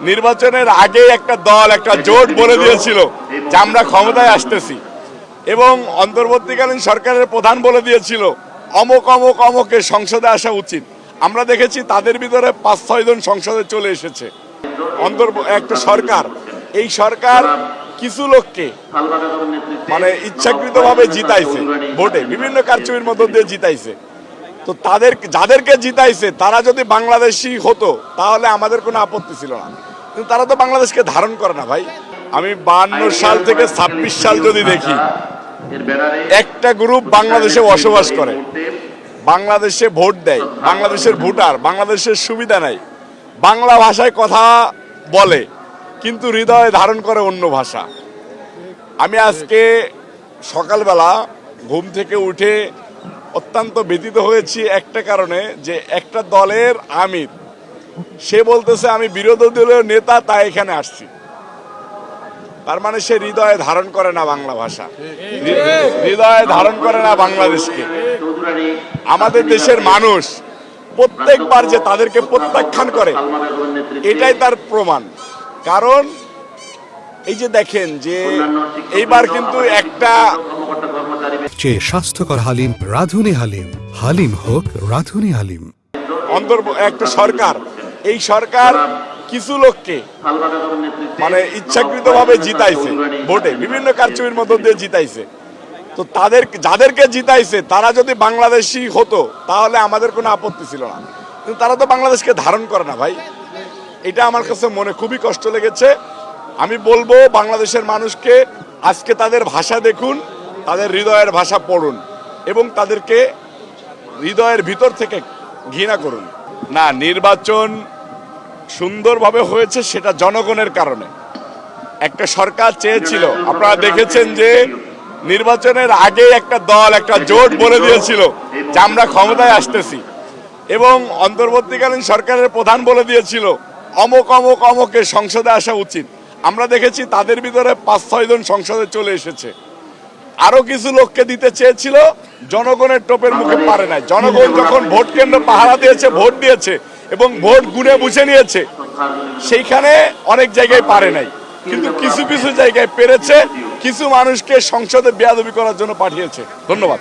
নির্বাচনের আগে একটা দল একটা জোট বলে দিয়েছিল যে আমরা ক্ষমতায় আসতেছি, এবং অন্তর্বর্তীকালীন সরকারের প্রধান বলে দিয়েছিল অমুক অমুক অমুকের সংসদে আসা উচিত। আমরা দেখেছি তাদের ভিতরে 5-6 জন সংসদে চলে এসেছে। একটা সরকার, এই সরকার কিছু লোককে মানে ইচ্ছাকৃতভাবে জিতাইছে, ভোটে বিভিন্ন কারচুপির মধ্য দিয়ে জিতাইছে। তো যাদেরকে জিতাইছে তারা যদি বাংলাদেশি হতো তাহলে আমাদের কোনো আপত্তি ছিল না, কিন্তু তারা তো বাংলাদেশকে ধারণ করে না ভাই। আমি 52 সাল থেকে 26 সাল যদি দেখি, একটা গ্রুপ বাংলাদেশে বসবাস করে, বাংলাদেশে ভোট দেয়, বাংলাদেশের ভোটার, বাংলাদেশের সুবিধা নাই, বাংলা ভাষায় কথা বলে, কিন্তু হৃদয়ে ধারণ করে অন্য ভাষা। আমি আজকে সকালবেলা ঘুম থেকে উঠে অত্যন্ত ব্যথিত হয়েছি একটা কারণে, যে একটা দলের আমির সে বলতেছে আমি বিরোধী দলীয় নেতা তাই এখানে আসছি। তার মানে সে হৃদয়ে ধারণ করে না বাংলা ভাষা, হৃদয়ে ধারণ করে না বাংলাদেশকে। আমাদের দেশের মানুষ প্রত্যেকবার যে তাদেরকে প্রত্যাখ্যান করে, এটাই তার প্রমাণ। কারণ এই যে দেখেন যে এইবার কিন্তু একটা স্বাস্থ্যকর হালিম রাধুনী হালিম, হালিম হোক রাধুনী হালিম। একটা সরকার, এই সরকার কিছু লোককে মানে ইচ্ছাকৃতভাবে জিতাইছে, ভোটে বিভিন্ন কারচুপির মধ্য দিয়ে জিতাইছে। তো যাদেরকে জিতাইছে তারা যদি বাংলাদেশি হতো তাহলে আমাদের কোনো আপত্তি ছিল না, কিন্তু তারা তো বাংলাদেশকে ধারণ করে না ভাই। এটা আমার কাছে মনে খুবই কষ্ট লেগেছে। আমি বলবো বাংলাদেশের মানুষকে আজকে তাদের ভাষা দেখুন, তাদের হৃদয়ের ভাষা পড়ুন এবং তাদেরকে হৃদয়ের ভিতর থেকে ঘৃণা করুন। না, নির্বাচন সুন্দরভাবে হয়েছে সেটা জনগণের কারণে। একটা সরকার চেয়েছিল, আপনারা দেখেছেন যে নির্বাচনের আগে একটা দল একটা জোট বলে দিয়েছিল যে আমরা ক্ষমতায় আসতেছি, এবং অন্তর্বর্তীকালীন সরকারের প্রধান বলে দিয়েছিল অমুক অমুক অমুকের সংসদে আসা উচিত। আমরা দেখেছি তাদের ভিতরে 5-6 জন সংসদে চলে এসেছে। আরো কিছু লোককে দিতে চেয়েছিল, জনগণের টোপের মুখে পারে নাই। জনগণ যখন ভোট কেন্দ্র পাহারা দিয়েছে, ভোট দিয়েছে এবং ভোট গুনে বুঝে নিয়েছে, সেইখানে অনেক জায়গায় পারে নাই, কিন্তু কিছু কিছু জায়গায় পেরেছে। কিছু মানুষকে সংসদে বেয়াদবি করার জন্য পাঠিয়েছে। ধন্যবাদ।